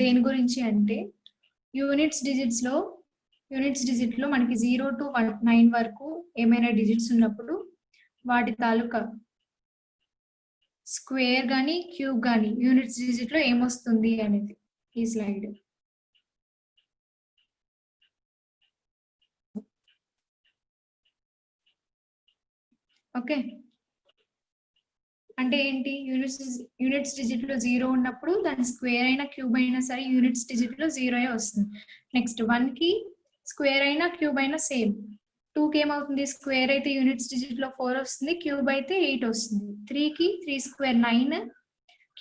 దేని గురించి అంటే యూనిట్స్ డిజిట్ లో మనకి 0 to 9 వరకు ఏమైనా డిజిట్స్ ఉన్నప్పుడు వాటి తాలూకా స్క్వేర్ గానీ క్యూబ్ గానీ యూనిట్స్ డిజిట్ లో ఏమొస్తుంది అనేది ఈ స్లైడ్. ఓకే, అంటే ఏంటి? యూనిట్స్ డిజిట్ లో 0 ఉన్నప్పుడు దాని స్క్వేర్ అయినా క్యూబ్ అయినా సరే యూనిట్స్ డిజిట్ లో 0 వస్తుంది. నెక్స్ట్ 1 కి స్క్వేర్ అయినా క్యూబ్ అయినా సేమ్. 2 కి ఏమవుతుంది? స్క్వేర్ అయితే యూనిట్స్ డిజిట్ లో 4 వస్తుంది, క్యూబ్ అయితే 8 వస్తుంది. 3 కి 3 స్క్వేర్ 9,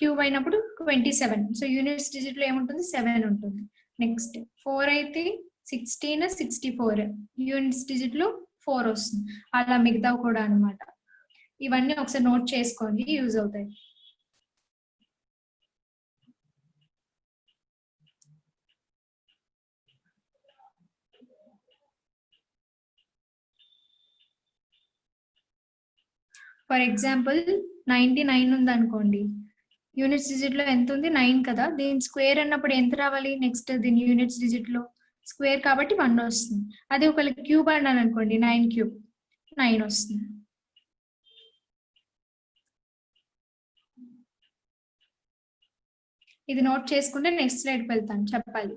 క్యూబ్ అయినప్పుడు 27. సో యూనిట్స్ డిజిట్ లో ఏముంటుంది? 7 ఉంటుంది. నెక్స్ట్ 4 అయితే 16, 64 యూనిట్స్ డిజిట్ లో 4 వస్తుంది. అలా మిగతా కూడా అనమాట. ఇవన్నీ ఒకసారి నోట్ చేసుకోండి, యూజ్ అవుతాయి. ఫర్ ఎగ్జాంపుల్ 99 ఉంది అనుకోండి, యూనిట్స్ డిజిట్ లో ఎంత ఉంది? 9 కదా. దీని స్క్వేర్ అన్నప్పుడు ఎంత రావాలి? నెక్స్ట్ దీని యూనిట్స్ డిజిట్ లో స్క్వేర్ కాబట్టి 1 వస్తుంది. అదే ఒకవేళ క్యూబ్ అన్నాను అనుకోండి, 9 క్యూబ్ 9 వస్తుంది. ఇది నోట్ చేసుకుంటే నెక్స్ట్ స్లైడ్కి వెళ్తాను, చెప్పాలి.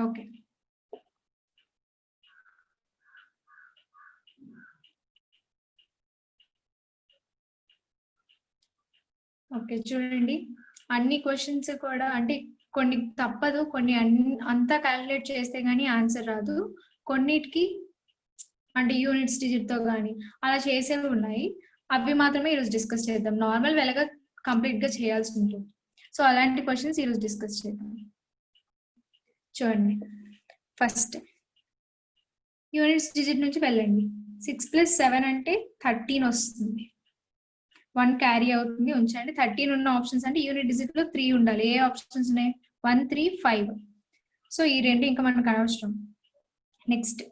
ఓకే, ఓకే చూడండి, అన్ని క్వశ్చన్స్ కూడా అంటే కొన్ని తప్పదు, కొన్ని అంతా క్యాలిక్యులేట్ చేస్తే గానీ ఆన్సర్ రాదు. కొన్నిటికి అంటే యూనిట్స్ డిజిట్ తో కానీ అలా చేసేవి ఉన్నాయి. అవి మాత్రమే ఈరోజు డిస్కస్ చేద్దాం. నార్మల్ వెలగా కంప్లీట్ గా చేయాల్సి ఉంటుంది. సో అలాంటి క్వశ్చన్స్ ఈరోజు డిస్కస్ చేద్దాం. చూడండి, ఫస్ట్ యూనిట్స్ డిజిట్ నుంచి వెళ్ళండి. 6 + 7 అంటే 13 వస్తుంది. 1 క్యారీ అవుతుంది, ఉంచండి. 13 ఉన్న ఆప్షన్స్ అంటే యూనిట్ డిజిట్ లో 3 ఉండాలి. ఏ ఆప్షన్స్ ఉన్నాయి? 1, 3, 5. సో ఈ రెండు ఇంకా మనకు అనవసరం. నెక్స్ట్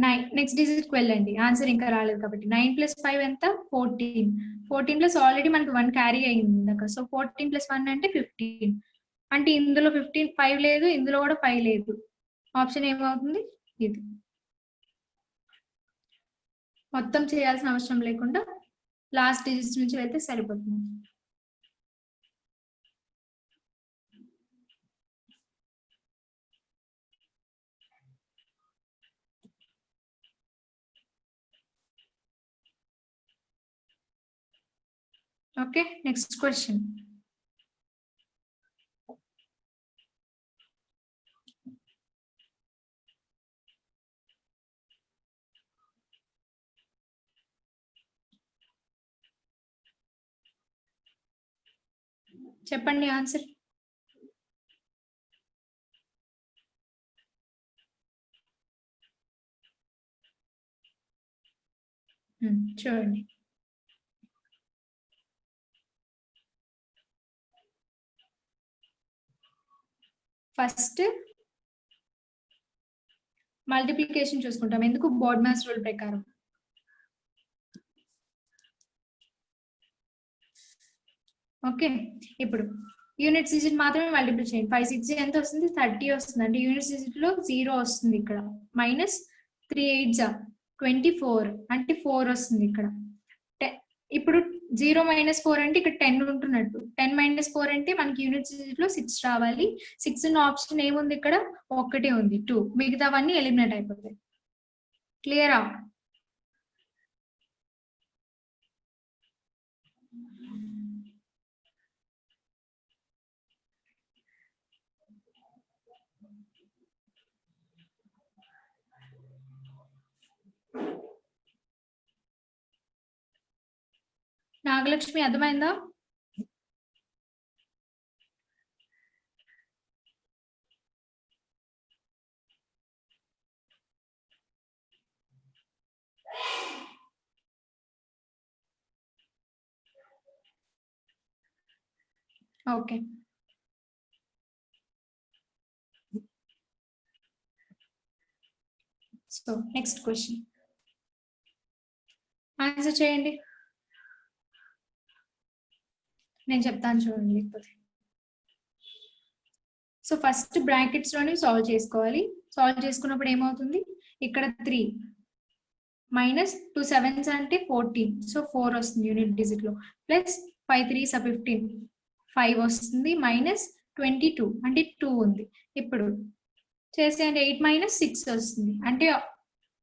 9, నెక్స్ట్ డిజిట్ కి వెళ్ళండి. ఆన్సర్ ఇంకా రాలేదు కాబట్టి 9 + 5 ఎంత? 14. 14 ప్లస్ ఆల్రెడీ మనకి 1 క్యారీ అయింది. సో 14 + 1 అంటే 15. అంటే ఇందులో 15 5 లేదు, ఇందులో కూడా 5 లేదు. ఆప్షన్ ఏమవుతుంది? ఇది. మొత్తం చేయాల్సిన అవసరం లేకుండా లాస్ట్ డిజిట్స్ నుంచి వెళ్తే సరిపోతుంది. Okay, next question. చెప్పండి ఆన్సర్. చూడండి, ఫస్ట్ మల్టిప్లికేషన్ చూసుకుంటాం. ఎందుకు? బోర్డ్మాస్ రూల్ ప్రకారం. ఓకే, ఇప్పుడు యూనిట్స్ డిజిట్ మాత్రమే మల్టిపుల్ చేయండి. 5 6 ఎంత వస్తుంది? 30 వస్తుంది. అంటే యూనిట్స్ డిజిట్ లో 0 వస్తుంది ఇక్కడ. -3 8 24 అంటే 4 వస్తుంది ఇక్కడ. ఇప్పుడు 0 - 4 అంటే ఇక్కడ 10 ఉంటున్నట్టు. 10 - 4 అంటే మనకి యూనిట్స్ డిజిట్ లో 6 రావాలి. 6 ఉన్న ఆప్షన్ ఏముంది ఇక్కడ? ఒక్కటే ఉంది, 2. మిగతావన్నీ ఎలిమినేట్ అయిపోతాయి. క్లియరా? నాగలక్ష్మి అర్థమైందా? Okay. So next question answer చేయండి. నేను చెప్తాను చూడండి లేకపోతే. సో ఫస్ట్ బ్రాకెట్స్ లోనే సాల్వ్ చేసుకోవాలి. సాల్వ్ చేసుకున్నప్పుడు ఏమవుతుంది, ఇక్కడ 3 మైనస్ 2 7s అంటే 14, సో 4 వస్తుంది యూనిట్ డిజిట్ లో. ప్లస్ 5 3s 15, 5 వస్తుంది. మైనస్ 22 అంటే 2 ఉంది. ఇప్పుడు చేస్తే అంటే 8 మైనస్ 6 వస్తుంది. అంటే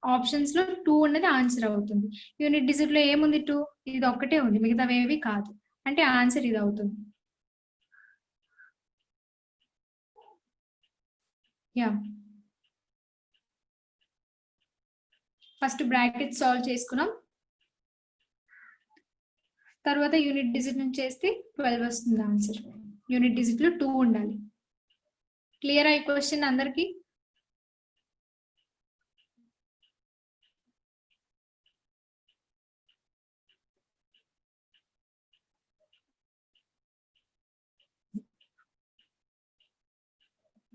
ఆప్షన్స్ లో 2 ఉన్నది ఆన్సర్ అవుతుంది. యూనిట్ డిజిట్ లో ఏముంది, 2, ఇది ఒక్కటే ఉంది, మిగతావి ఏవి కాదు. అంటే ఆన్సర్ ఇది అవుతుంది. యా, ఫస్ట్ బ్రాకెట్ సాల్వ్ చేసుకున్నాం. తర్వాత యూనిట్ డిజిట్ నుంచి చేస్తే 12 వస్తుంది ఆన్సర్. యూనిట్ డిజిట్ లో 2 ఉండాలి. క్లియర్ అయ్యి క్వశ్చన్ అందరికి?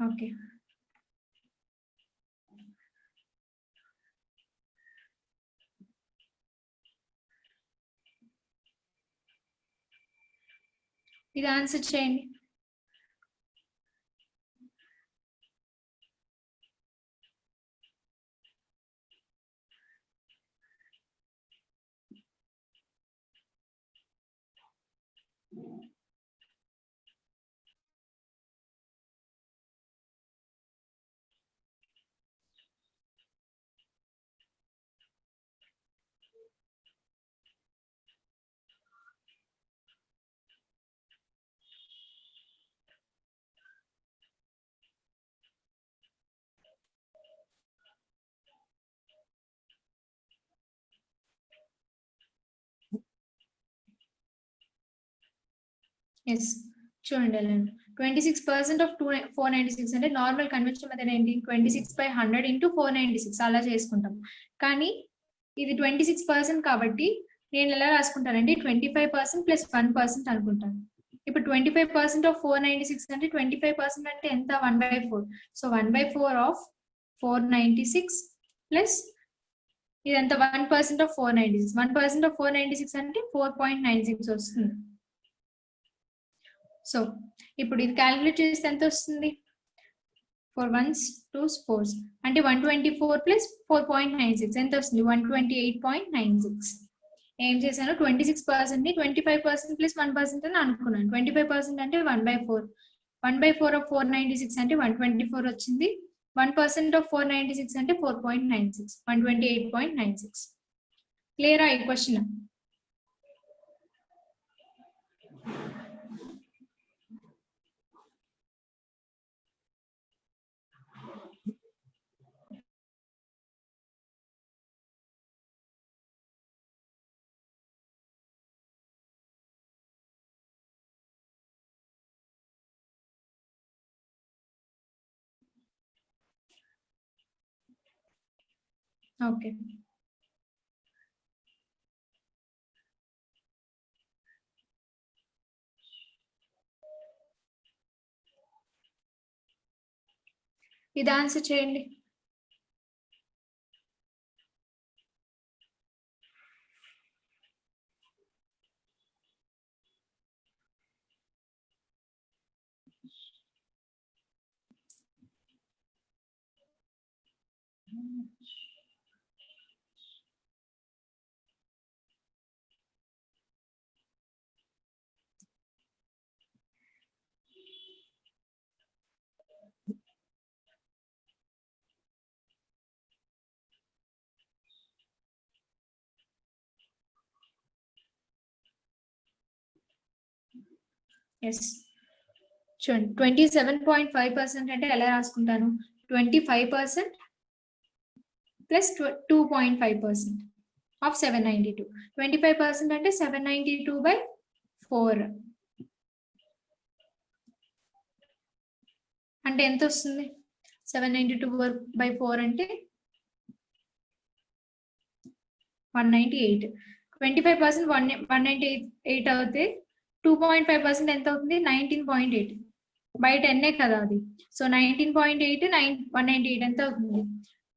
ఓకే. ఇది ఆన్సర్ చేయండి. ఎస్, చూడండి. 26% ఆఫ్ 496 అంటే నార్మల్ కన్వెన్షన్ మెథడ్ ఏంటి, 26/100 ఇంటూ 496 అలా చేసుకుంటాం. కానీ ఇది 26% కాబట్టి నేను ఎలా రాసుకుంటానంటే 25% ప్లస్ 1% అనుకుంటాను. ఇప్పుడు 25% ఆఫ్ 496 అంటే 25% అంటే ఎంత, 1/4. సో 1/4 ఆఫ్ 496 ప్లస్ ఇదంతా 1% ఆఫ్ 496. 1% ఆఫ్ 496 అంటే 4.96 వస్తుంది. సో ఇప్పుడు ఇది క్యాలిక్యులేట్ చేస్తే ఎంత వస్తుంది, 4 1s 2s 4s అంటే 124 ప్లస్ 4.96 ఎంత వస్తుంది, 128.96. ఏం చేశాను, 26% ని 25% ప్లస్ 1% అని అనుకున్నాను. 25% అంటే 1/4. 1/4 ఆఫ్ 496 అంటే 124 వచ్చింది. 1% ఆఫ్ 496 అంటే 4.96, 128.96. క్లియరా ఈ క్వశ్చన్? ఓకే. ఇది ఆన్సర్ చేయండి. ఎస్, చూడండి 27.5% అంటే ఎలా రాసుకుంటాను, 25% ప్లస్ 2.5%. ఆఫ్ 792. 25% అంటే 792/4 అంటే ఎంత వస్తుంది? 792/4 అంటే 198. 25% 198 అవుతే 2.5% ఎంత అవుతుంది? 19.8. బై 10 కదా అది. సో 19.8 198 ఎంత అవుతుంది?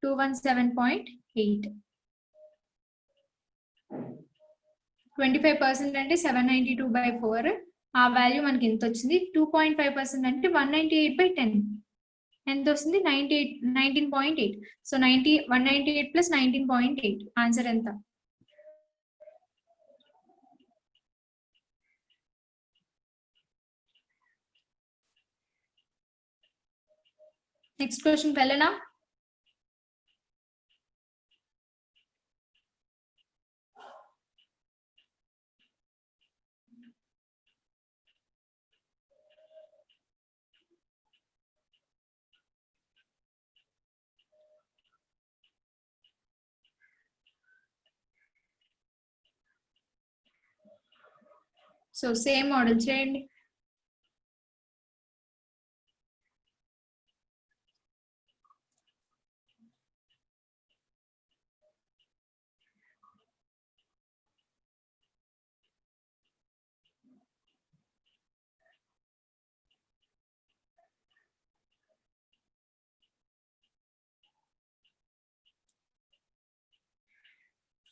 217.8. 25% అంటే 792/4. ఆ వాల్యూ మనకి ఎంత వచ్చింది? 2.5% అంటే 198/10 ఎంత వస్తుంది? 19.8. సో 198 ప్లస్ 19.8 ఆన్సర్ ఎంత? నెక్స్ట్ క్వశ్చన్ వెళ్ళనా? సో సేమ్ మోడల్ చేయండి.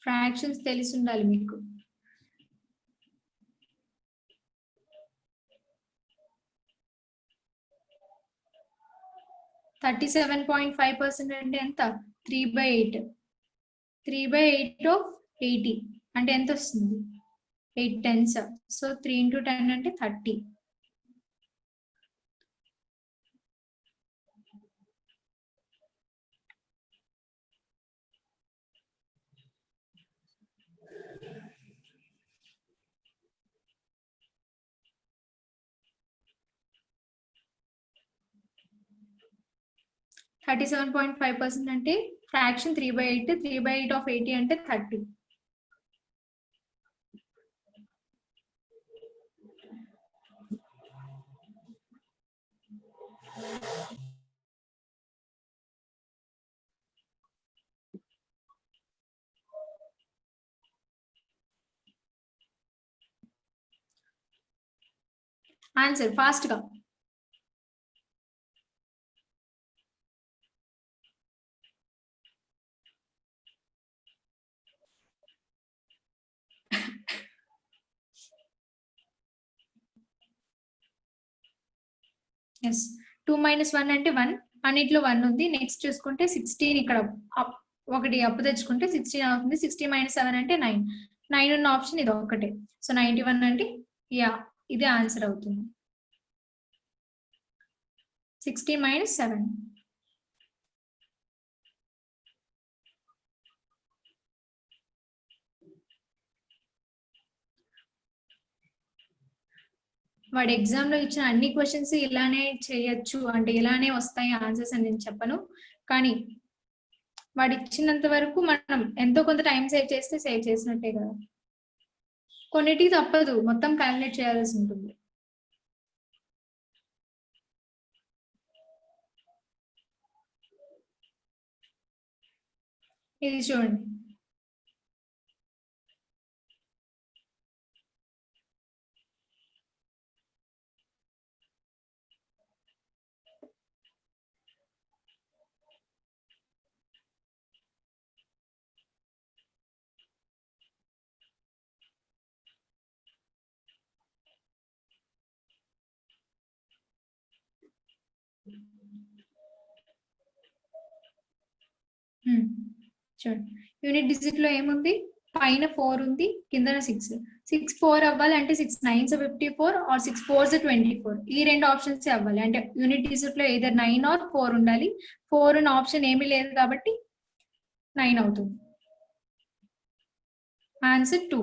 ఫ్రాక్షన్స్ తెలిసి ఉండాలి మీకు. (37.5% అంటే ఎంత? 3/8. 3/8 of 80 అంటే ఎంత వస్తుంది? 8 10s. సో 3 into 10 అంటే 30. (37.5% అంటే ఫ్రాక్షన్ 3/8. 3/8 of 80 అంటే 30. ఆన్సర్ ఫాస్ట్ గా. ఎస్ 2 - 1 అంటే 1. అన్నిట్లో 1 ఉంది. నెక్స్ట్ చూసుకుంటే 16 ఇక్కడ ఒకటి అప్పు తెచ్చుకుంటే 16 అవుతుంది. 16 - 7 అంటే 9. 9 ఉన్న ఆప్షన్ ఇది ఒక్కటే. సో 91 అంటే యా ఇదే ఆన్సర్ అవుతుంది. 16 - 7. వాడు ఎగ్జామ్ లో ఇచ్చిన అన్ని క్వశ్చన్స్ ఇలానే చేయొచ్చు అంటే ఇలానే వస్తాయి ఆన్సర్స్ అని నేను చెప్పను. కానీ వాడు ఇచ్చినంత వరకు మనం ఎంతో కొంత టైం సేవ్ చేస్తే సేవ్ చేసినట్టే కదా. కొన్నిటికి తప్పదు, మొత్తం క్యాలిక్యులేట్ చేయాల్సి ఉంటుంది. ఇది చూడండి. చూడండి, యూనిట్ డిజిట్ లో ఏముంది? పైన 4 ఉంది, కిందన 6. 6 4 అవ్వాలి అంటే 6 9s 54 ఆర్ 6 4s 24. ఈ రెండు ఆప్షన్స్ అవ్వాలి అంటే యూనిట్ డిజిట్ లో either 9 or 4 ఉండాలి. 4 ఉన్న ఆప్షన్ ఏమీ లేదు కాబట్టి 9 అవుతుంది. ఆన్సర్ 2.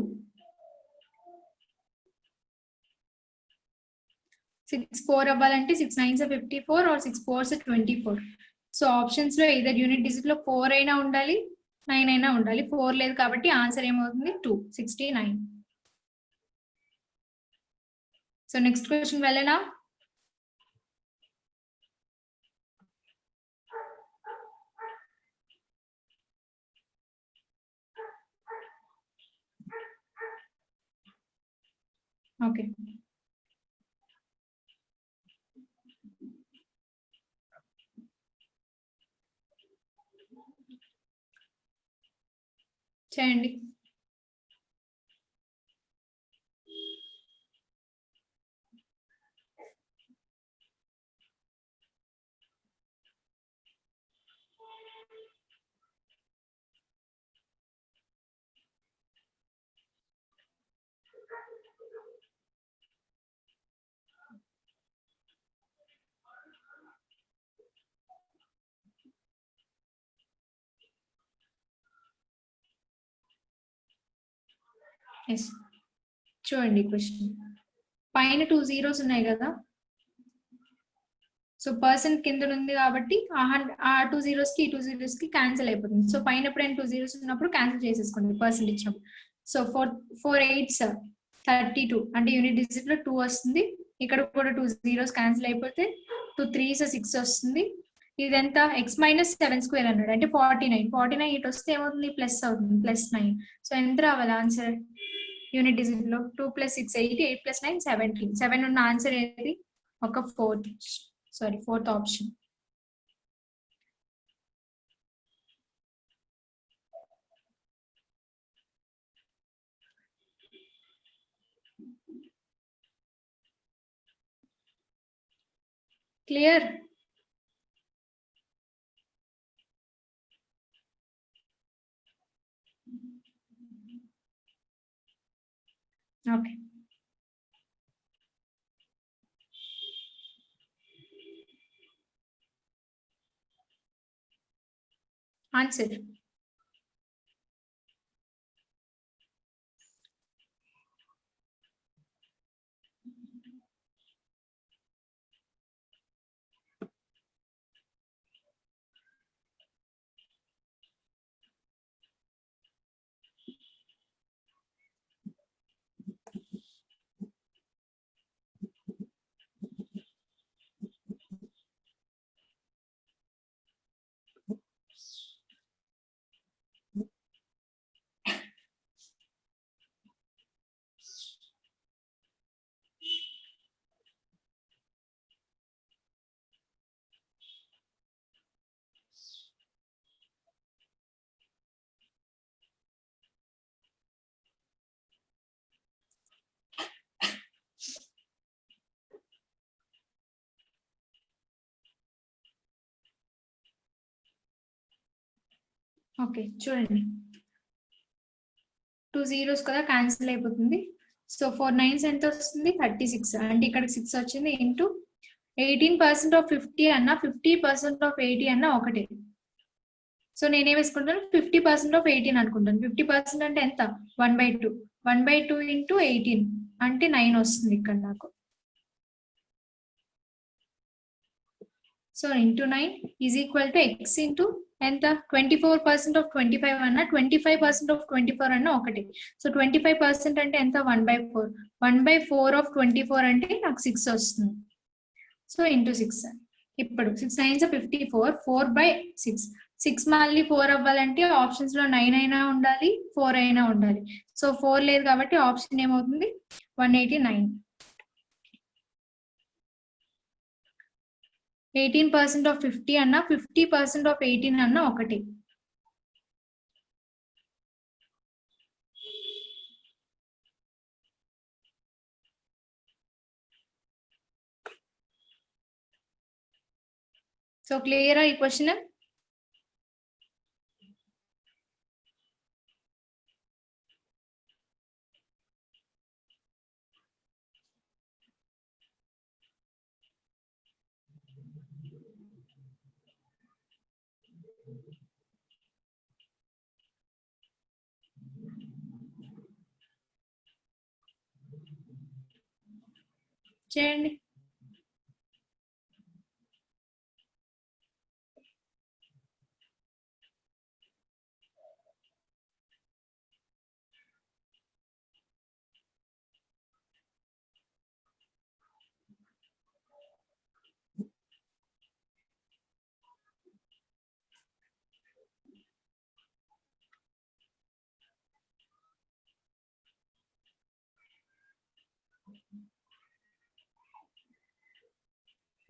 6 4 అవ్వాలంటే 6 9s 54 or 6 4s 24. So options లో either యూనిట్ డిజిట్ లో 4 అయినా ఉండాలి 9 అయినా ఉండాలి. 4 లేదు కాబట్టి ఆన్సర్ ఏమవుతుంది 2, 69. సో నెక్స్ట్ క్వశ్చన్ వెళ్ళనా? ఓకే, చేయండి. ఎస్, చూడండి క్వశ్చన్. పైన 2 zeros ఉన్నాయి కదా, సో పర్సెంట్ కింద ఉంది కాబట్టి ఆ 2 zeros కి 2 zeros కి క్యాన్సిల్ అయిపోతుంది. సో పైన ఎప్పుడైనా 2 zeros ఉన్నప్పుడు క్యాన్సిల్ చేసేసుకోండి పర్సెంట్ ఇచ్చినప్పుడు. సో 4 8s 32 అంటే యూనిట్ డిజిట్ లో 2 వస్తుంది. ఇక్కడ కూడా 2 zeros క్యాన్సిల్ అయిపోతే 2 3s 6 వస్తుంది. ఇదంతా x మైనస్ 7 స్క్వేర్ అన్నాడు అంటే 49 ఇటు వస్తే ఏమవుతుంది ప్లస్ అవుతుంది, +9. సో ఎంత రావాలి ఆన్సర్ యూనిట్ డిజిట్ లో? 2 + 6 8, 8 + 9 17. 7 ఉన్న ఆన్సర్ ఏది? ఒక fourth option. Clear? Okay, answer okay. చూడండి 2 zeros కదా క్యాన్సిల్ అయిపోతుంది. సో 4 9s ఎంత వస్తుంది 36 అంటే ఇక్కడ 6 వచ్చింది ఇంటూ 18% ఆఫ్ 50 అన్న 50% ఆఫ్ 80 అన్న ఒకటే. సో నేనే వేసుకుంటాను 50% ఆఫ్ 18 అనుకుంటాను. 50% అంటే ఎంత 1/2 1/2 ఇంటూ 18 అంటే 9 వస్తుంది ఇక్కడ నాకు. So into 9 is equal to x into ఎంత 24% ఆఫ్ 25 అన్న 25% ఆఫ్ 24 అన్న ఒకటి. సో 25% అంటే ఎంత 1/4 1/4 ఆఫ్ 24 అంటే నాకు 6 వస్తుంది. So into 6. ఇప్పుడు 6 9s 54 4/6 6 మళ్ళీ 4 అవ్వాలంటే ఆప్షన్స్ లో 9 అయినా ఉండాలి 4 అయినా ఉండాలి. సో 4 లేదు కాబట్టి ఆప్షన్ ఏమవుతుంది 189. 18% ఆఫ్ 50 అన్న 50% ఆఫ్ 18 అన్న ఒకటి. సో క్లియరా ఈ క్వశ్చన్? చేయండి.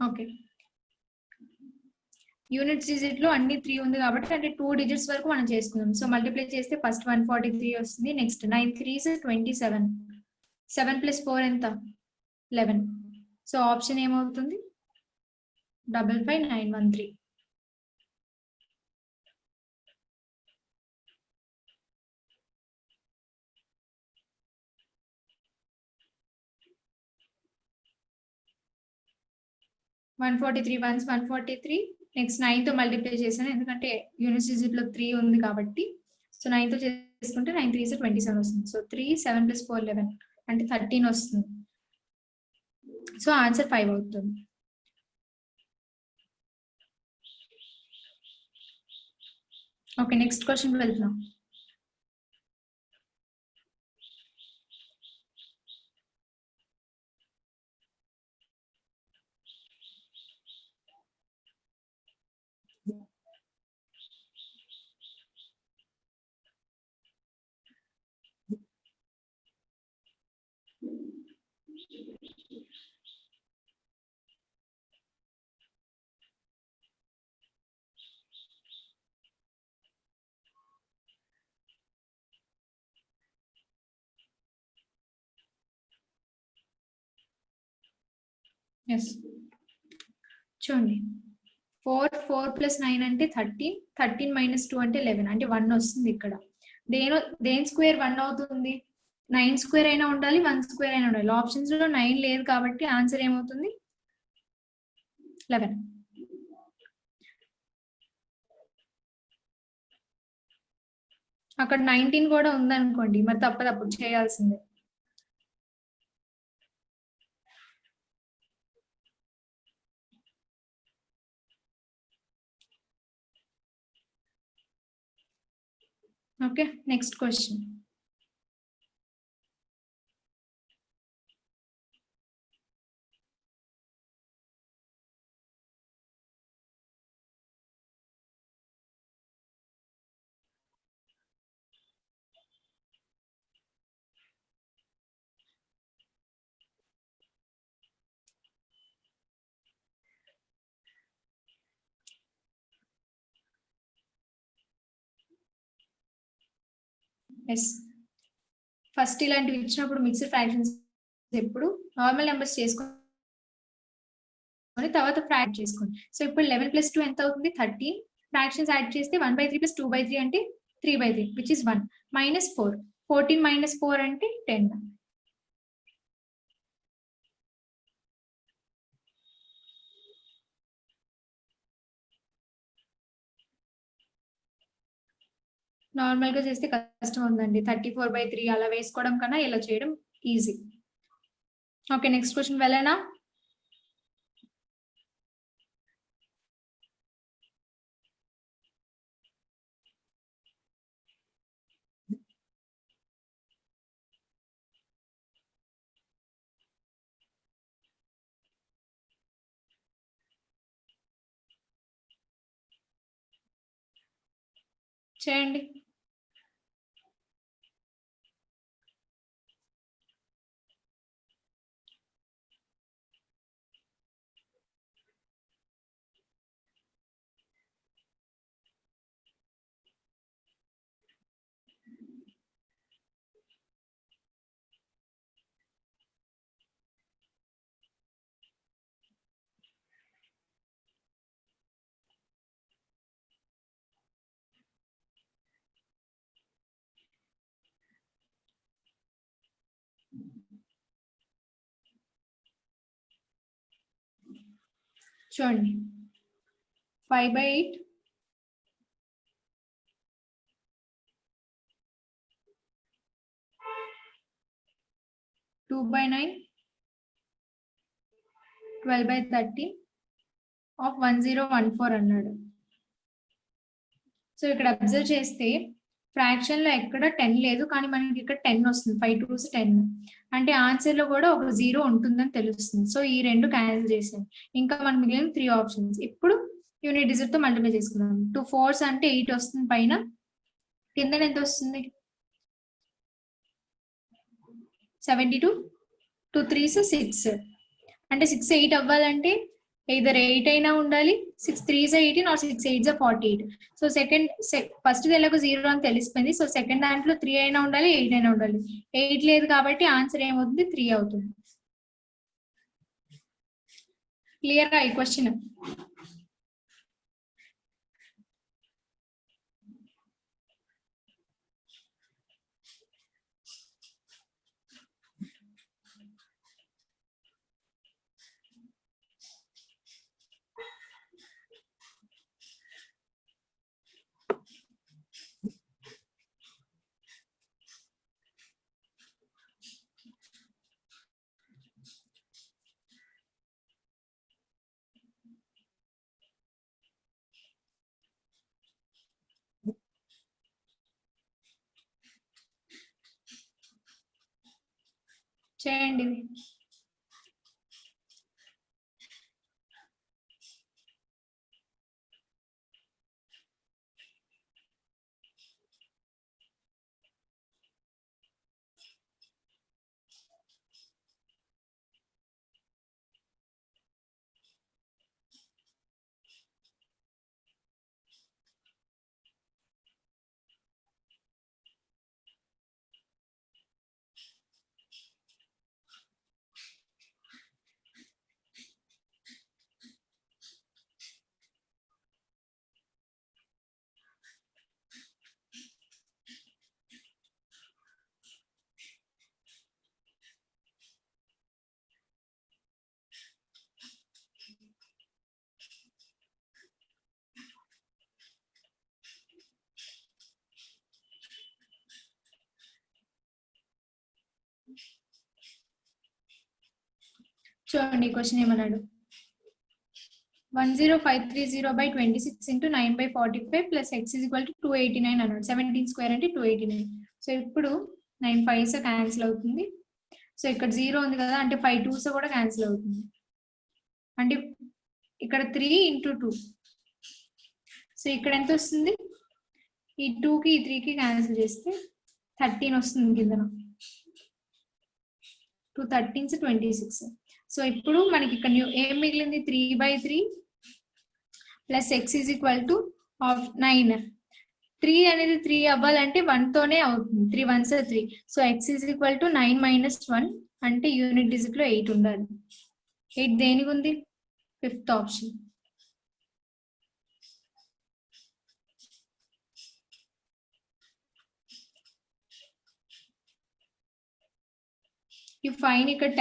ఓకే, యూనిట్స్ డిజిట్ లో అన్ని 3 ఉంది కాబట్టి అంటే 2 డిజిట్స్ వరకు మనం చేసుకుందాం. సో మల్టిప్లై చేస్తే ఫస్ట్ 143 వస్తుంది. నెక్స్ట్ 9 3s 27, 7 + 4 ఎంత 11. సో ఆప్షన్ ఏమవుతుంది 55913. వన్స్ 143 నెక్స్ట్ 9 తో మల్టిప్లై చేశాను ఎందుకంటే యూనిట్స్ డిజిట్ లో 3 ఉంది కాబట్టి. సో 9 తో చేసుకుంటే 9 3s 27 వస్తుంది. సో 3 7 + 4 11 అంటే 13 వస్తుంది. సో ఆన్సర్ 5 అవుతుంది. ఓకే, నెక్స్ట్ క్వశ్చన్ వెళ్తున్నాం. ఎస్, చూడండి 4 4 + 9 అంటే 13, 13 - 2 అంటే 11 అంటే 1 వస్తుంది. ఇక్కడ దేని స్క్వేర్ 1 అవుతుంది? 9 స్క్వేర్ అయినా ఉండాలి, 1 స్క్వేర్ అయినా ఉండాలి. ఆప్షన్స్ లో 9 లేదు కాబట్టి ఆన్సర్ ఏమవుతుంది 11. అక్కడ 19 కూడా ఉందనుకోండి, మరి తప్పదు, అప్పుడు చేయాల్సిందే. Okay, next question. Yes, first ఇలాంటివి ఇచ్చినప్పుడు మిక్స్డ్ ఫ్రాక్షన్స్ ఎప్పుడు నార్మల్ నెంబర్స్ చేసుకొని తర్వాత ఫ్రాక్ట్ చేసుకోండి. సో ఇప్పుడు 11 + 2 ఎంత అవుతుంది 13. ఫ్రాక్షన్స్ యాడ్ చేస్తే 1/3 + 2/3 అంటే 3/3 విచ్ ఇస్ 1 -4. 14 - 4 అంటే 10. నార్మల్ గా చేస్తే కష్టం ఉందండి. 34/3 అలా వేసుకోవడం కన్నా ఇలా చేయడం ఈజీ. ఓకే, నెక్స్ట్ క్వశ్చన్ వెళ్ళనా? చేయండి. చూడండి 5/8 2/9 12/30 of 1014 అన్నాడు. సో ఇక్కడ అబ్జర్వ్ చేస్తే ఫ్రాక్షన్ లో ఎక్కడ 10 లేదు, కానీ మనకి ఇక్కడ 10 వస్తుంది. 5 2s 10 అంటే ఆన్సర్ లో కూడా ఒక 0 ఉంటుందని తెలుస్తుంది. సో ఈ రెండు క్యాన్సిల్ చేసాం. ఇంకా మనకి మిగిలిన 3 ఆప్షన్స్. ఇప్పుడు యూనిట్ డిజిట్ తో మల్టిప్లై చేసుకుందాం. 2 4s అంటే 8 వస్తుంది పైన, కింద ఎంత వస్తుంది 72, 2 3s 6 అంటే 6 8 అవ్వాలంటే ఎయిదర్ 8 అయినా ఉండాలి, 6 3s 18 are 6 8s 48. So first ఎలాగో 0 అని తెలిసిపోయింది. సో సెకండ్ దాంట్లో 3 అయినా ఉండాలి, 8 అయినా ఉండాలి. 8 లేదు కాబట్టి ఆన్సర్ ఏమవుతుంది, 3 అవుతుంది. క్లియర్ గా ఈ క్వశ్చన్? చేయండి. చూడండి క్వశ్చన్ ఏమన్నాడు, 10530/26 into 9/45 plus x is equal to 289 అన్నాడు. 17 స్క్వేర్ అంటే 289. సో ఇప్పుడు 9 5s క్యాన్సిల్ అవుతుంది. సో ఇక్కడ 0 ఉంది కదా, అంటే 5 2s కూడా క్యాన్సిల్ అవుతుంది. అంటే ఇక్కడ 3 into 2. సో ఇక్కడ ఎంత వస్తుంది, ఈ 2కి ఈ 3కి క్యాన్సిల్ చేస్తే 13 వస్తుంది కిందన. 2 13s 26. సో ఇప్పుడు మనకి ఇక్కడ ఏం మిగిలింది, 3/3 plus x is equal to 9. 3 అనేది 3 అవ్వాలంటే 1 తోనే అవుతుంది. 3 1s 3. So x is equal to 9 - 1 అంటే యూనిట్ డిజిట్ లో 8 ఉండాలి. 8 దేనికి ఉంది, 5th ఆప్షన్. ఈ 5 ఇక్కడ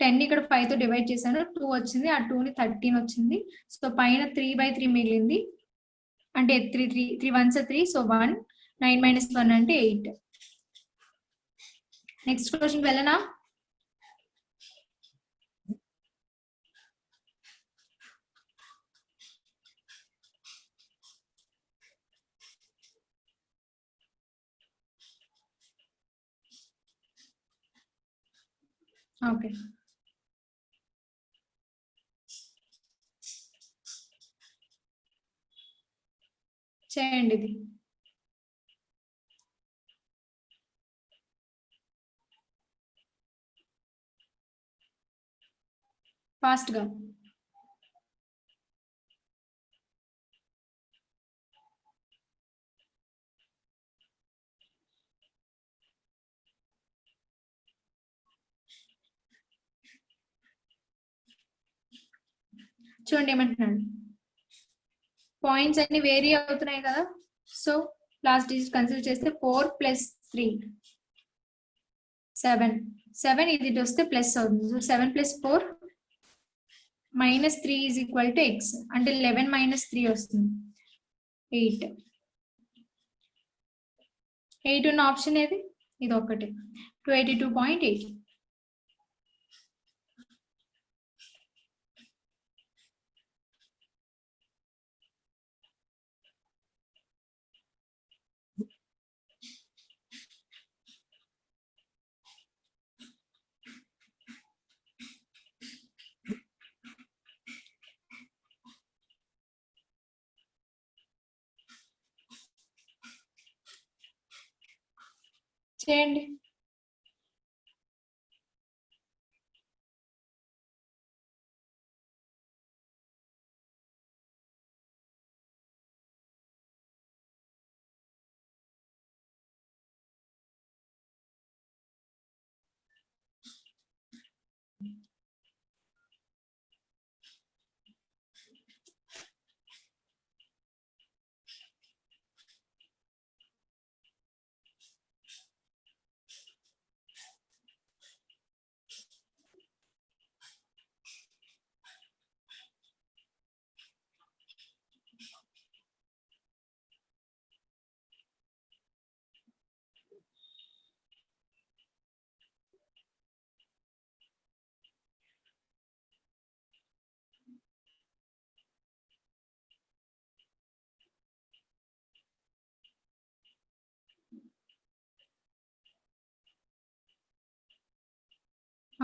10 ఇక్కడ 5 తో డివైడ్ చేశాను, 2 వచ్చింది. ఆ 2ని 13 వచ్చింది. సో పైన 3/3 మిగిలింది, అంటే 3 1s 3. సో 1 9 - 1 అంటే 8. నెక్స్ట్ క్వశ్చన్ వెళ్ళనా? ఓకే, చేయండి ఇది. ఫాస్ట్ గా. చూడండి ఏమంటున్నాడు, పాయింట్స్ అన్ని వేరీ అవుతున్నాయి కదా. సో లాస్ట్ డిజిట్ కన్సిడర్ చేస్తే 4 + 3 7 ఇది వస్తే ప్లస్ అవుతుంది. So 7 + 4 -3 is equal to x, అంటే 11 - 3 వస్తుంది, 8. 8 ఉన్న ఆప్షన్ ఏది, ఇది ఒకటి. 282.8. చేయండి.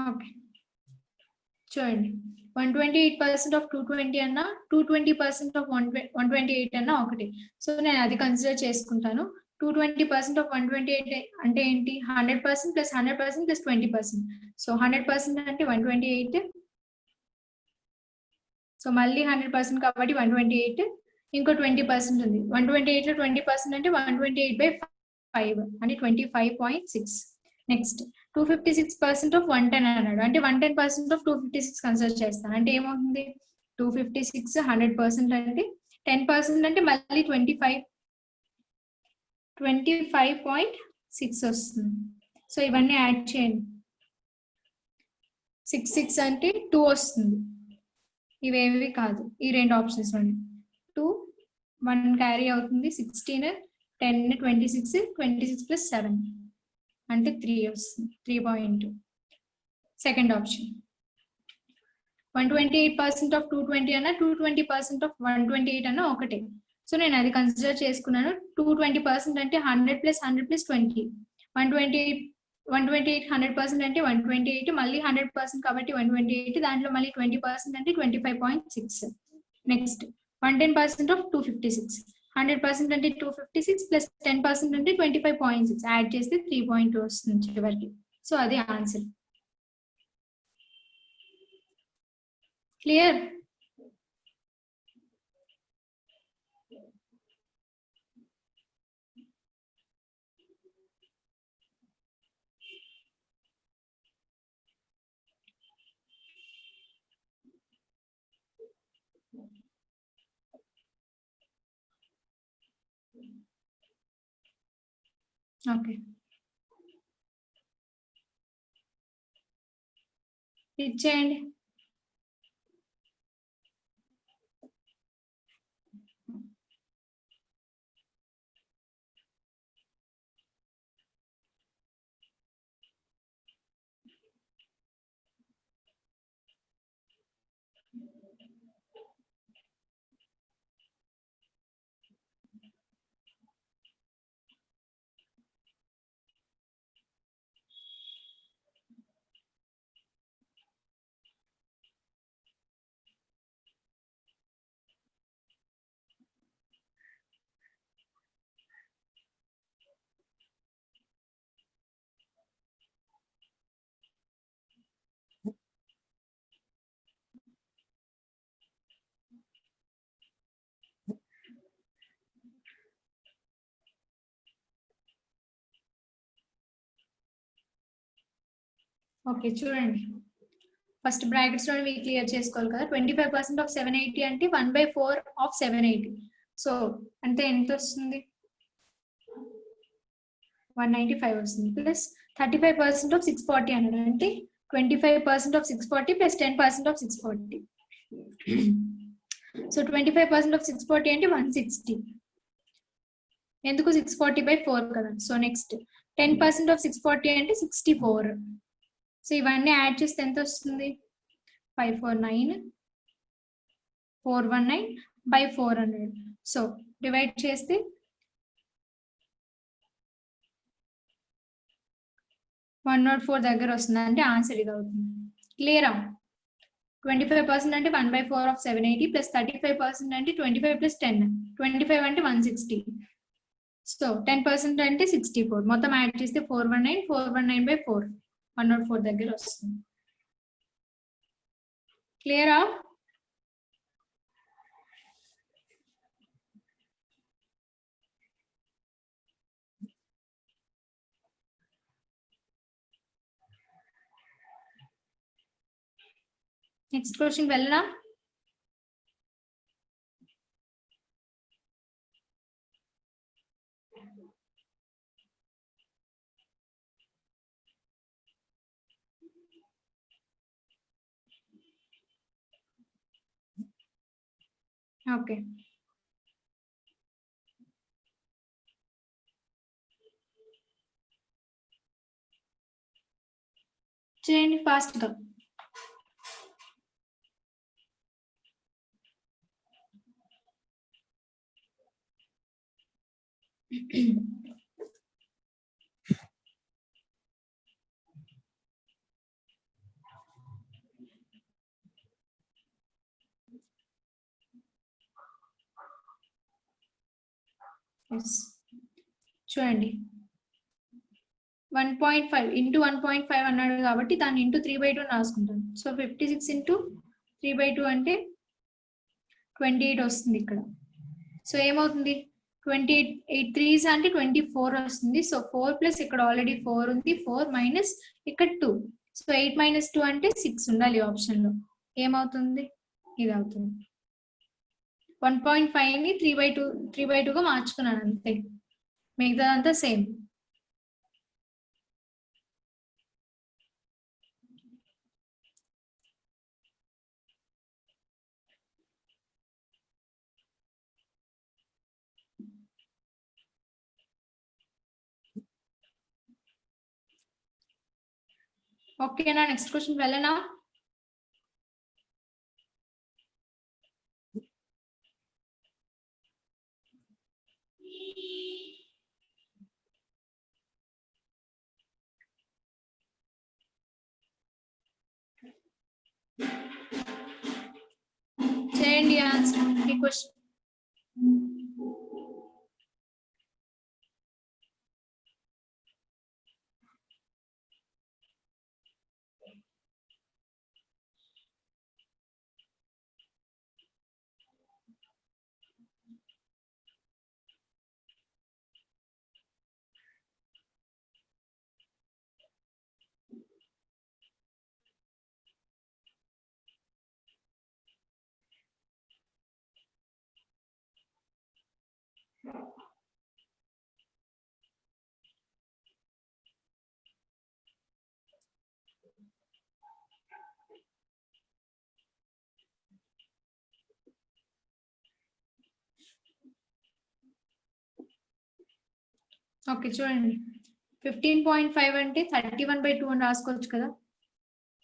ఓకే చూడండి 128% ఆఫ్ 220 అన్న 220% ఆఫ్ 128 అన్న ఒకటి. సో నేను అది కన్సిడర్ చేసుకుంటాను. 220% ఆఫ్ 128 అంటే ఏంటి 100% ప్లస్ 100% ప్లస్ 20%. సో 100% అంటే 128. సో మళ్ళీ 100% కాబట్టి 128 ఇంకో 20% ఉంది. 128 లో 20% అంటే 128/5 అంటే 25.6. నెక్స్ట్ 256% ఆఫ్ 110 అన్నాడు. అంటే 110% ఆఫ్ 256 కన్సిడర్ చేస్తాను. అంటే ఏమవుతుంది 256 100% అంటే 10% అంటే మళ్ళీ 25.6 వస్తుంది. సో ఇవన్నీ యాడ్ చేయండి. 66 అంటే 2 వస్తుంది. ఇవేవి కాదు, ఈ రెండు ఆప్షన్స్ లోని 2 1 క్యారీ అవుతుంది. 16 10 26 26 ప్లస్ 7 అంటే 3 వస్తుంది. 3.2. సెకండ్ ఆప్షన్ 128% ఆఫ్ 220 అన్న 220% ఆఫ్ 128 అన్న ఒకటే. సో నేను అది కన్సిడర్ చేసుకున్నాను. 220% అంటే 100 ప్లస్ 100 ప్లస్ 20. 128 100% అంటే 128 మళ్ళీ 100% కాబట్టి 128 దాంట్లో మళ్ళీ 20% అంటే 25.6. నెక్స్ట్ 110% ఆఫ్ 256 100% అంటే 256 ప్లస్ 10% అంటే 25.6 యాడ్ చేస్తే 3.2 వస్తుంది చివరికి. సో అది ఆన్సర్. క్లియర్? ఓకే ఇచ్చేయండి. ఓకే చూడండి, ఫస్ట్ బ్రాకెట్స్ లో క్లియర్ చేసుకోవాలి కదా. 25% ఆఫ్ 780 అంటే 1/4 ఆఫ్ 780. సో అంటే ఎంత వస్తుంది 195 వస్తుంది. ప్లస్ 35% ఆఫ్ 640 అన్నాడు. అంటే 25% of 640 plus 10% of 640. So 25% of 640 అంటే 160. ఎందుకు 640/4 కదా. సో నెక్స్ట్ 10% ఆఫ్ 640 అంటే 64. సో ఇవన్నీ యాడ్ చేస్తే ఎంత వస్తుంది 549 419/400. సో డివైడ్ చేస్తే 104 దగ్గర వస్తుంది. అంటే ఆన్సర్ ఇది అవుతుంది. క్లియరా? 25% అంటే 1/4 ఆఫ్ 780 ప్లస్ 35% అంటే 25 ప్లస్ 10. 25 అంటే 160. సో 10% అంటే 64. మొత్తం యాడ్ చేస్తే 419/4 104 దగ్గర వస్తుంది. క్లియరా? నెక్స్ట్ క్వశ్చన్ వెళ్ళనా? ఓకే, చేయండి ఫాస్ట్ గా. చూడండి 1.5 ఇంటూ 1.5 అన్నాడు కాబట్టి దాన్ని ఇంటూ 3/2 రాసుకుంటాను. సో 56 ఇంటూ 3/2 అంటే 28 వస్తుంది ఇక్కడ. సో ఏమవుతుంది, 28 3s అంటే 24 వస్తుంది. సో 4 ప్లస్ ఇక్కడ ఆల్రెడీ 4 ఉంది, 4 మైనస్ ఇక్కడ 2. సో 8 మైనస్ 2 అంటే 6 ఉండాలి ఆప్షన్ లో. ఏమవుతుంది, ఇది అవుతుంది. 1.5 ని 3/2 గా మార్చుకున్నాను అంతే, మిగతాదంతా సేమ్. ఓకేనా? నెక్స్ట్ క్వశ్చన్ వెళ్ళనా? చేయండి ఆన్సర్ ఈ క్వశ్చన్. ఓకే చూడండి, 15.5 అంటే 31/2 అని రాసుకోవచ్చు కదా.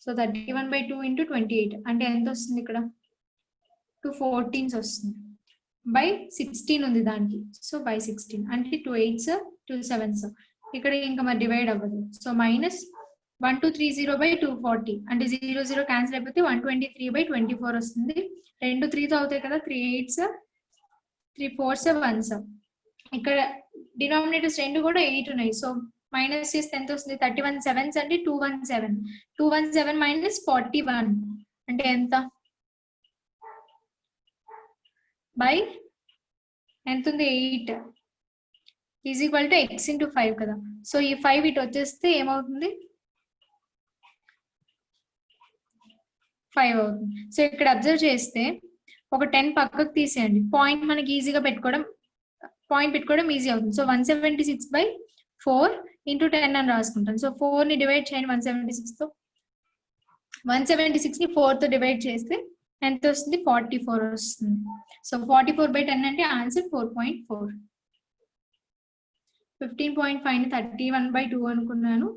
సో 31/2 ఇంటూ 28 అంటే ఎంత వస్తుంది ఇక్కడ, 214 వస్తుంది. బై 16 ఉంది దానికి, సో బై 16 అంటే 2 8s 2 7s. ఇక్కడ ఇంకా మరి డివైడ్ అవ్వదు. సో మైనస్ 1230/240 అంటే 0 0 క్యాన్సిల్ అయిపోతే 123/24 వస్తుంది. 2 3తో అవుతాయి కదా, 3 8s 3 4s 1s. ఇక్కడ డినామినేటర్స్ రెండు కూడా 8 ఉన్నాయి. సో మైనస్ చేస్తే ఎంత వస్తుంది, 31 7s అంటే 217. 217 మైనస్ 41 అంటే ఎంత, బై ఎంత ఉంది 8 is equal to x into 5 కదా. సో ఈ 5 ఇటు వచ్చేస్తే ఏమవుతుంది, 5 అవుతుంది. సో ఇక్కడ అబ్జర్వ్ చేస్తే ఒక 10 పక్కకు తీసేయండి, పాయింట్ మనకి ఈజీగా పెట్టుకోవడం ఈజీ అవుతుంది. సో 176/4 ఇంటూ 10 అని రాసుకుంటాను. సో 4 ని డివైడ్ చేయండి 176 తో. 176 ని 4 తో డివైడ్ చేస్తే ఎంత వస్తుంది, 44 వస్తుంది. సో 44/10 అంటే ఆన్సర్ 4.4. 15.5 ని 31/2 అనుకున్నాను.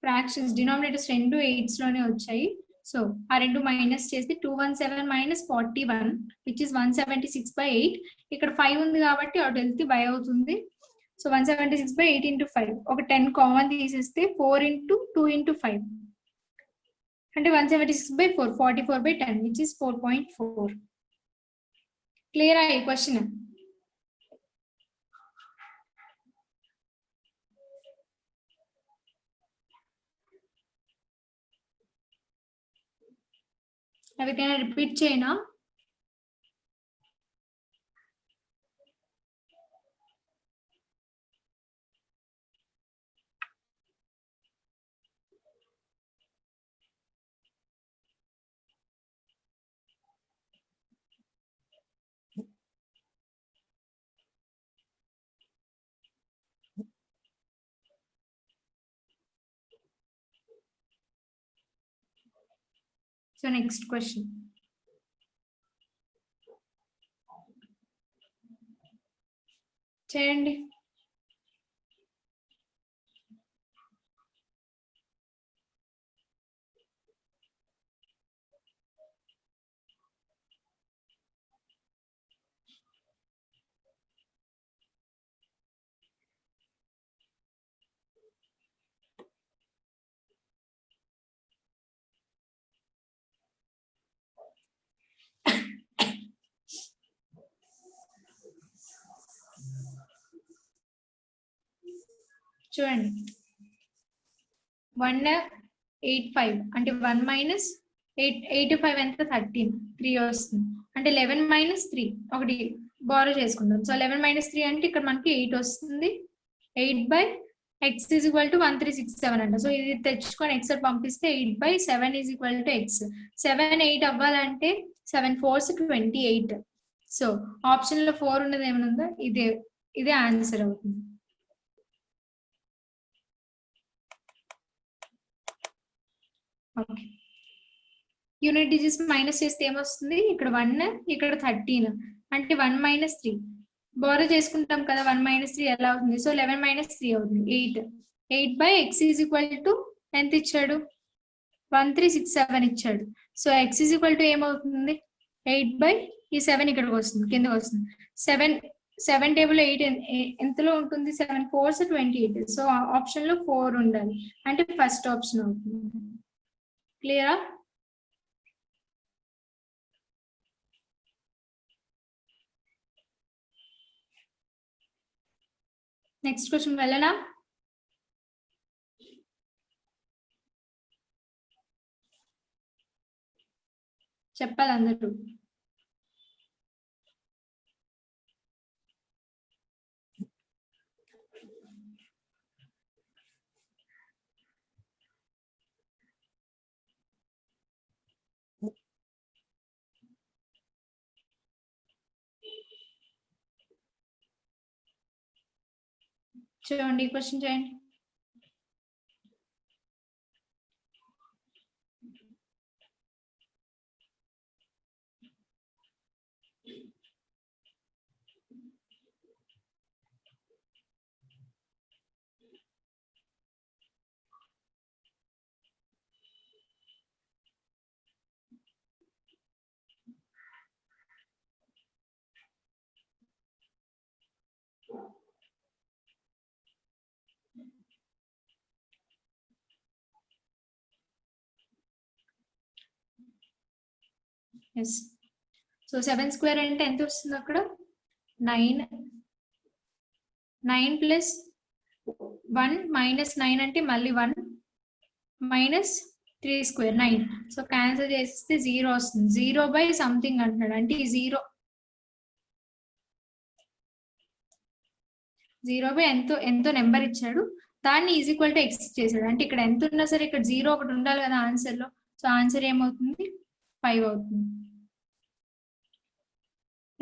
ఫ్రాక్షన్స్ డినామినేటర్స్ రెండు 8s లోనే వచ్చాయి. సో ఆ రెండు మైనస్ చేస్తే 217 మైనస్ 41 విచ్ ఇస్ 176/8. ఇక్కడ 5 ఉంది కాబట్టి అటు వెళ్తే బై అవుతుంది. సో 176/8 ఇంటూ 5, ఒక 10 కామన్ తీసేస్తే 4 ఇంటూ 2 ఇంటూ 5 అంటే 176/4, 44/10 విచ్ ఇస్ 4.4. క్లియర్ అయ్యే క్వశ్చన్. ఎవరికైనా రిపీట్ చేయనా? So next question. చేయండి. చూడండి 185 అంటే 1 మైనస్ 85 ఎంత 13 3 వస్తుంది. అంటే 11 మైనస్ 3 ఒకటి బారో చేసుకుందాం. సో 11 మైనస్ 3 అంటే ఇక్కడ మనకి 8 వస్తుంది. 8/x ఈజ్ ఈక్వల్ టు 1367 అంట. సో ఇది తెచ్చుకొని x పంపిస్తే 8/7 ఈజ్ ఈక్వల్ టు x. 7 8 అవ్వాలంటే 7 4s 28. సో ఆప్షన్ లో 4 ఉన్నది ఏమైనా ఉందా? ఇదే ఆన్సర్ అవుతుంది. ఓకే, యూనిట్ డిజిట్స్ మైనస్ చేస్తే ఏమొస్తుంది? ఇక్కడ 1 ఇక్కడ 13 అంటే 1 మైనస్ 3 బోరో చేసుకుంటాం కదా. 1 మైనస్ 3 ఎలా అవుతుంది? సో 11 మైనస్ 3 అవుతుంది 8. 8/x ఈజ్ ఈక్వల్ టు ఎంత ఇచ్చాడు? 1367 ఇచ్చాడు. So x is equal to ఏమవుతుంది? 8/7 ఇక్కడికి వస్తుంది, కిందకి వస్తుంది. 7 టేబుల్ 8 ఎంతలో ఉంటుంది? 7 4s 28. సో ఆప్షన్ లో 4 ఉండాలి, అంటే ఫస్ట్ ఆప్షన్ అవుతుంది. క్లియరా? నెక్స్ట్ క్వశ్చన్ వెళ్ళనా? చెప్పాలి అందరూ. చూడండి, క్వశ్చన్ చేయండి. ఎస్. సో 7 స్క్వేర్ అంటే ఎంత వస్తుంది? అక్కడ 9 ప్లస్ 1 మైనస్ 9 అంటే మళ్ళీ 1 మైనస్ 3 స్క్వేర్ 9. సో క్యాన్సిల్ చేస్తే 0 వస్తుంది. 0/సంథింగ్ అంటున్నాడు, అంటే ఈ 0 ఎంతో నెంబర్ ఇచ్చాడు, దాన్ని ఈజ్ ఈక్వల్ టు ఎక్స్ చేశాడు. అంటే ఇక్కడ ఎంత ఉన్నా సరే ఇక్కడ 0 ఒకటి ఉండాలి కదా ఆన్సర్ లో. సో ఆన్సర్ ఏమవుతుంది? 5 అవుతుంది.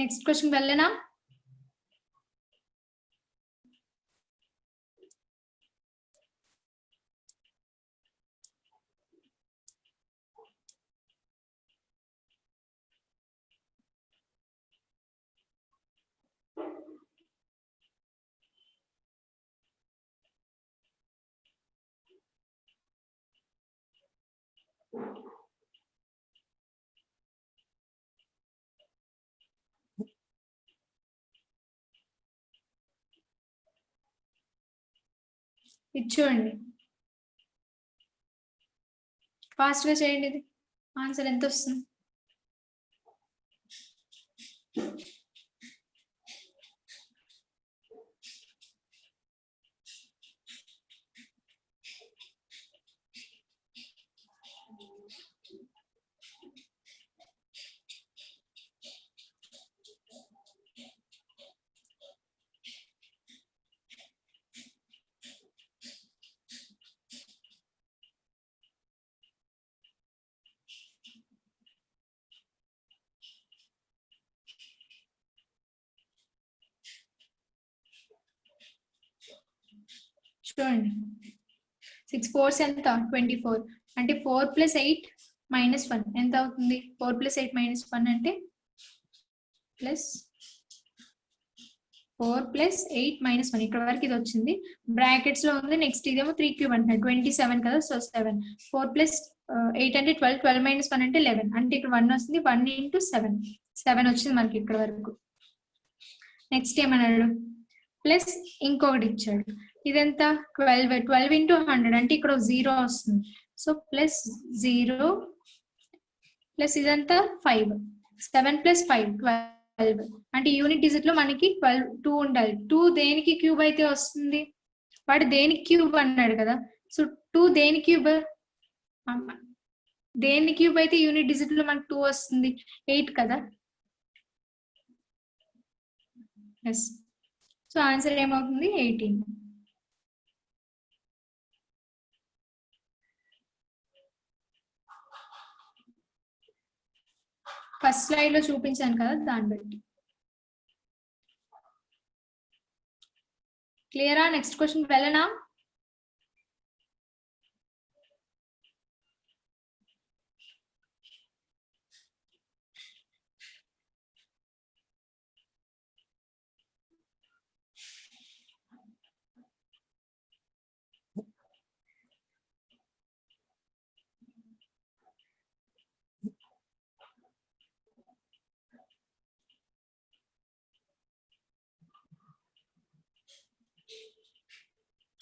నెక్స్ట్ క్వశ్చన్ వెళ్ళనా? ఇది చూడండి, ఫాస్ట్ గా చేయండి. ఇది ఆన్సర్ ఎంత వస్తుంది? చూడండి, 6 4s ఎంత? 24. అంటే 4 + 8 -1 ఎంత అవుతుంది? 4 + 8 - 1 అంటే ప్లస్ 4 + 8 - 1 ఇక్కడ వరకు ఇది వచ్చింది. బ్రాకెట్స్ లో ఉంది. నెక్స్ట్ ఇదేమో 3³ అంటున్నాడు 27 కదా, సో 7. 4 + 8 అంటే 12, 12 - 1 అంటే 11, అంటే ఇక్కడ 1 వస్తుంది. 1 × 7, 7 వచ్చింది మనకి ఇక్కడ వరకు. నెక్స్ట్ ఏమన్నాడు? ప్లస్ ఇంకొకటి ఇచ్చాడు. ఇదెంత? 12, 12 × 100 అంటే ఇక్కడ 0 వస్తుంది. సో +0 ప్లస్ ఇదంతా 5, 7 + 5 12, అంటే యూనిట్ డిజిట్ లో మనకి 12 2 ఉండాలి. 2 దేనికి క్యూబ్ అయితే వస్తుంది? వాడు దేనికి క్యూబ్ అన్నాడు కదా, సో 2 దేని క్యూబ్? దేని క్యూబ్ అయితే యూనిట్ డిజిట్ లో మనకి 2 వస్తుంది? 8 కదా. ఎస్, సో ఆన్సర్ ఏమవుతుంది? 18. ఫస్ట్ స్లైడ్ లో చూపించాను కదా, దాన్ని బట్టి. క్లియరా? నెక్స్ట్ క్వశ్చన్ వెళ్ళనా?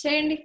చేయండి.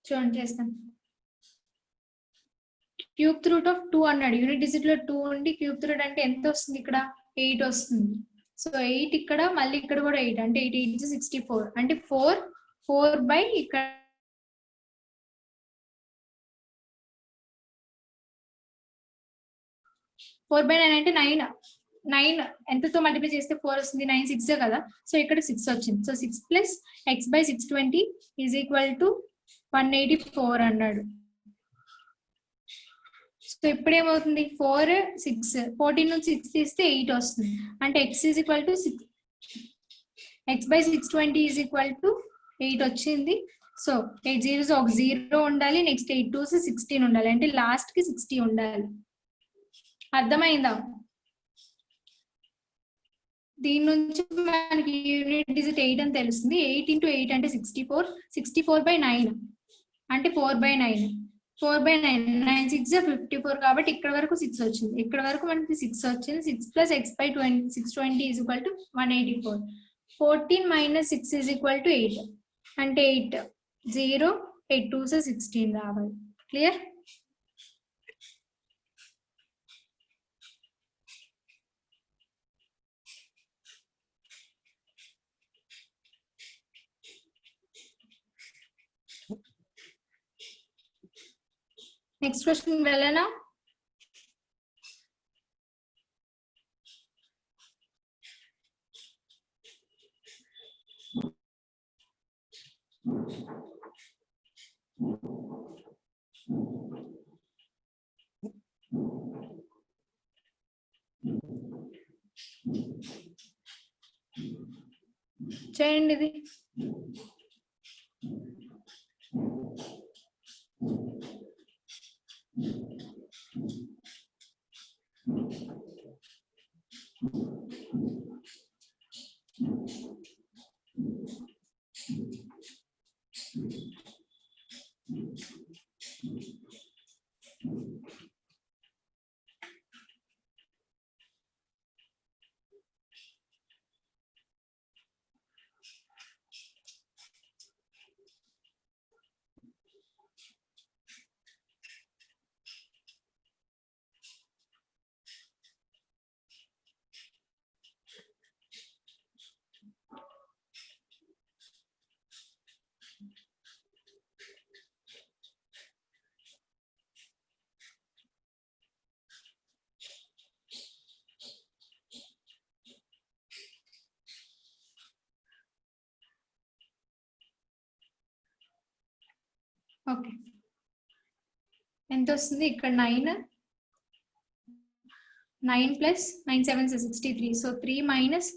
చూడండి చేస్తాను. క్యూబ్ రూట్ ఆఫ్ 2 అన్నాడు. యూనిట్ డిజిట్ లో 2 ఉండి క్యూబ్ రూట్ అంటే ఎంత వస్తుంది? ఇక్కడ 8 వస్తుంది. సో 8 ఇక్కడ, మళ్ళీ ఇక్కడ కూడా 8, అంటే 8 × 64, అంటే 4 ఇక్కడ 4/9 అంటే 9. 9 ఎంతతో మల్టిప్లై చేస్తే 4 వస్తుంది? 9 6 కదా, సో ఇక్కడ 6 వచ్చింది. సో 6 + x/620 = 184 అన్నాడు. సో ఇప్పుడు ఏమవుతుంది? 4 6 14 నుంచి 6 తీస్తే 8 వస్తుంది, అంటే x/620 8 వచ్చింది. సో 8 zeros ఒక 0 ఉండాలి, నెక్స్ట్ 8 2s 16 ఉండాలి, అంటే లాస్ట్ కి 60 ఉండాలి. అర్థమైందా? దీని నుంచి మనకి యూనిట్ డిజిట్ 8 అని తెలుస్తుంది. 8 × 8 అంటే 64, 64/9 అంటే 4/9, 4/9 9 6 54, కాబట్టి ఇక్కడ వరకు 6 వచ్చింది. ఇక్కడ వరకు మనకి 6 వచ్చింది. 6 + x/620 = 184. 14 - 6 = 8, అంటే 8 0 8 2s 16 రావాలి. క్లియర్? నెక్స్ట్ క్వశ్చన్ వెళ్ళనా? చేయండి ఇది. ఓకే, ఎంత వస్తుంది ఇక్కడ 9 plus 9 7 63. So 3 minus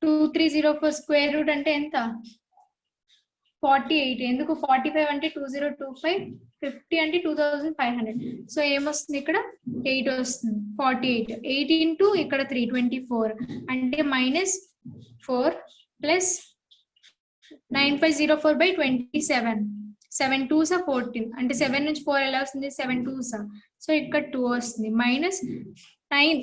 2304 square root అంటే ఎంత? 48. ఎందుకు 45 అంటే 2025, 50 అంటే 2500. సో ఏమొస్తుంది ఇక్కడ 8 వస్తుంది. 48 8 ఇంటూ ఇక్కడ 324 అంటే -4 ప్లస్ 9504/27. 7 2s 14 అంటే 7 నుంచి 4 ఎలా వస్తుంది? 7 2s. సో ఇక్కడ 2 వస్తుంది. -9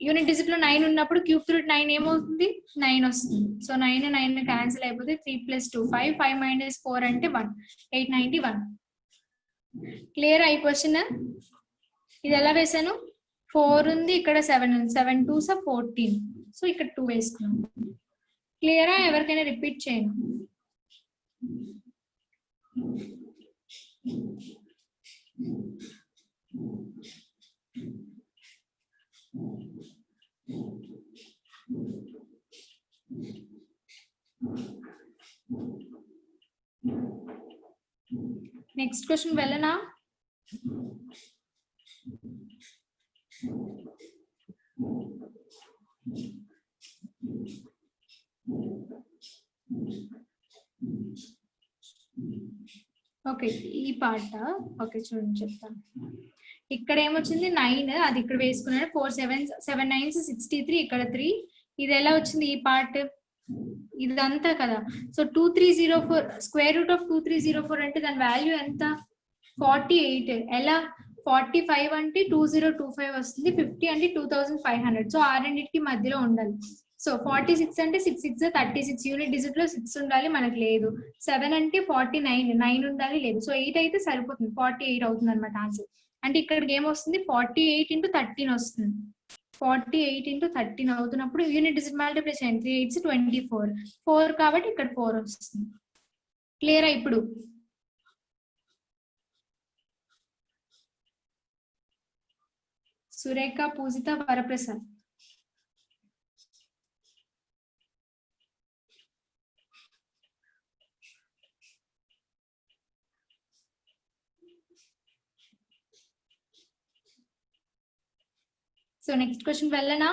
యూనిట్ డిజిట్ లో 9 ఉన్నప్పుడు క్యూబ్ రూట్ 9 ఏమవుతుంది? 9 వస్తుంది. సో 9 9 క్యాన్సిల్ అయిపోతే 3 + 2 5 5 - 4 అంటే 1 891. క్లియర్ అయి క్వశ్చన్? ఇది ఎలా వేసాను? 4 ఉంది, ఇక్కడ 7 ఉంది. 7 2s 14. సో ఇక్కడ 2 వేసుకున్నాం. క్లియరా? ఎవరికైనా రిపీట్ చేయను. నెక్స్ట్ క్వశ్చన్ వెళ్ళనా? ఓకే, ఈ పార్ట్ ఓకే చూడండి చెప్తాను. ఇక్కడ ఏమొచ్చింది 9, అది ఇక్కడ వేసుకున్నాడు. 4 7 9s 63, ఇక్కడ 3. ఇది ఎలా వచ్చింది ఈ పార్ట్? ఇదంతా కదా. సో 2304 స్క్వేర్ రూట్ ఆఫ్ 2304 అంటే దాని వాల్యూ ఎంత? 48. ఎలా? 45 అంటే 2025 వస్తుంది. 50 అంటే 2500. సో ఆ రెండింటికి మధ్యలో ఉండాలి. సో 46 అంటే 6 6 36. యూనిట్ డిజిట్ లో 6 ఉండాలి, మనకు లేదు. 7 అంటే 49 9 ఉండాలి, లేదు. సో 8 అయితే సరిపోతుంది. 48 అవుతుంది అనమాట ఆన్సర్. అంటే ఇక్కడికి ఏమొస్తుంది? 48 × 13 వస్తుంది. 48 × 13 అవుతున్నప్పుడు యూనిట్ డిజిట్ మల్టిప్లై చేయండి. 3 8s 24. 4 కాబట్టి ఇక్కడ 4 వస్తుంది. క్లియరా? ఇప్పుడు Surekha, Poojitha, Varaprasad. So next question వెళ్ళనా?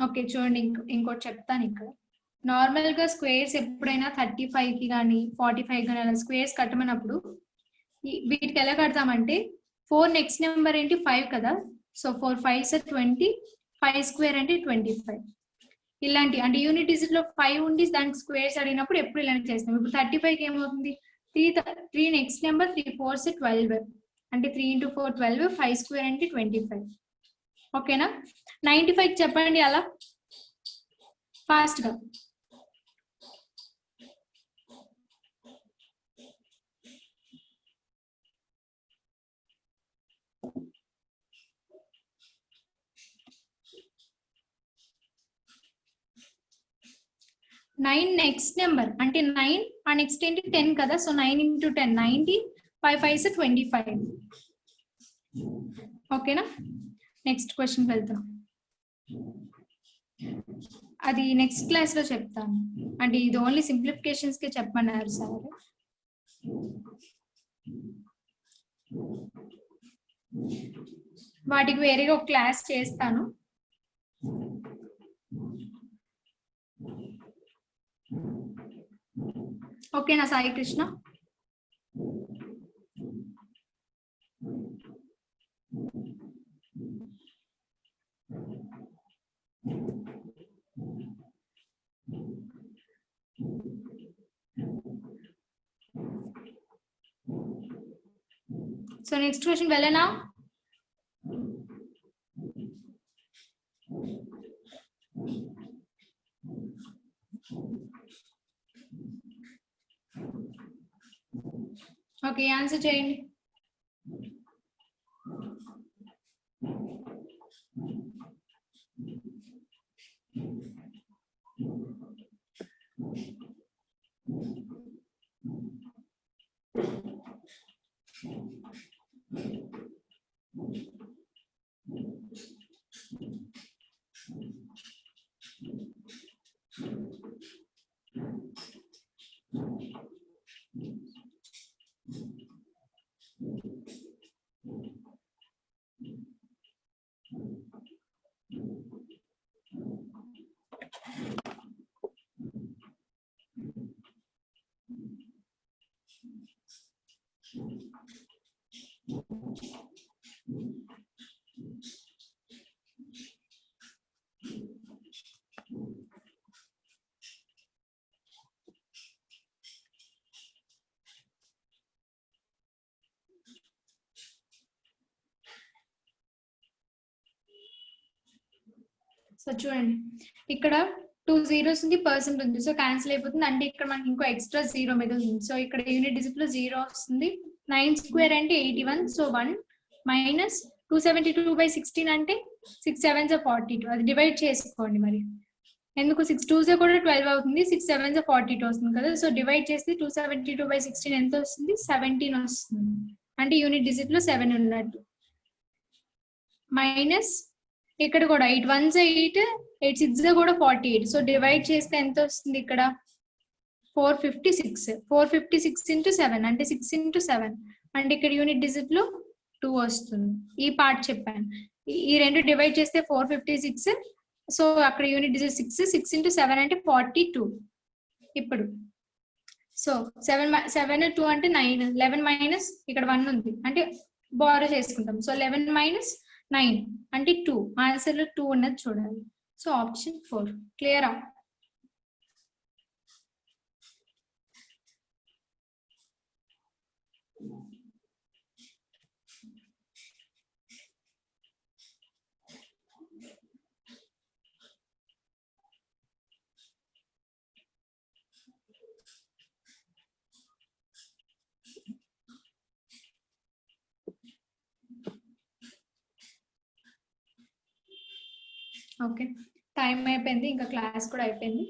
ఓకే చూడండి, ఇంకోటి చెప్తాను. ఇక్కడ నార్మల్ గా స్క్వేర్స్ ఎప్పుడైనా 35 కి కానీ 45 కానీ అలా స్క్వేర్స్ కట్టమన్నప్పుడు వీటికి ఎలా కడతామంటే 4 నెక్స్ట్ నెంబర్ ఏంటి? 5 కదా. సో 4 5s 20, 5 స్క్వేర్ అంటే 25. ఇలాంటి అంటే యూనిట్ డిజిట్ లో 5 ఉండి దానికి స్క్వేర్స్ అడిగినప్పుడు ఎప్పుడు ఇలాంటి చేస్తాం. ఇప్పుడు 35 కి ఏమవుతుంది? 3 నెక్స్ట్ నెంబర్ 3 4s 12 అంటే 3 × 4 12, 5 స్క్వేర్ అంటే 25. ఓకేనా? 95 చెప్పండి అలా ఫాస్ట్ గా. నైన్ నెక్స్ట్ నెంబర్ అంటే 9 ఆ నెక్స్ట్ ఏంటి 10 కదా. So 9 × 10 90, 5 5s 25. ఓకేనా? నెక్స్ట్ క్వశ్చన్ వెళ్తాం. అది నెక్స్ట్ క్లాస్ లో చెప్తాను. అంటే ఇది ఓన్లీ సింప్లిఫికేషన్స్ కి చెప్పమన్నారు సార్. వాటికి వేరేగా ఒక క్లాస్ చేస్తాను. ఓకేనా Sai Krishna? So next question వెళ్ళనా? ఓకే ఆన్సర్ చేయండి. సో చూడండి ఇక్కడ 2 zeros ఉంది పర్సెంట్ ఉంది సో క్యాన్సిల్ అయిపోతుంది అంటే ఇక్కడ మనకి ఇంకో ఎక్స్ట్రా 0 మిగులుతుంది సో ఇక్కడ యూనిట్ డిజిట్ లో 0 వస్తుంది 9 స్క్వేర్ అంటే 81 సో 1 మైనస్ 272/16 అంటే 6 7s 42 అది డివైడ్ చేసుకోండి మరి ఎందుకు 6 2s కూడా 12 అవుతుంది 6 7s 42 వస్తుంది కదా సో డివైడ్ చేస్తే 272/16 ఎంత వస్తుంది 17 వస్తుంది అంటే యూనిట్ డిజిట్ లో 7 ఉన్నట్టు మైనస్ ఇక్కడ కూడా 8 1s 8 8 6 కూడా 48 సో డివైడ్ చేస్తే ఎంత వస్తుంది ఇక్కడ 456 into 7 అంటే 6 into 7 అంటే ఇక్కడ యూనిట్ డిజిట్ లో 2 వస్తుంది ఈ పార్ట్ చెప్పాను ఈ రెండు డివైడ్ చేస్తే 456 సో అక్కడ యూనిట్ డిజిట్ 6 into 7 అంటే 42 ఇప్పుడు సో 7 2 అంటే 9 11 మైనస్ ఇక్కడ 1 ఉంది అంటే బారో చేసుకుంటాం సో 11 మైనస్ 9 అంటే 2 ఆన్సర్ లో 2 ఉన్నది చూడాలి సో ఆప్షన్ 4 క్లియరా ఓకే టైం అయిపోయింది ఇంకా క్లాస్ కూడా అయిపోయింది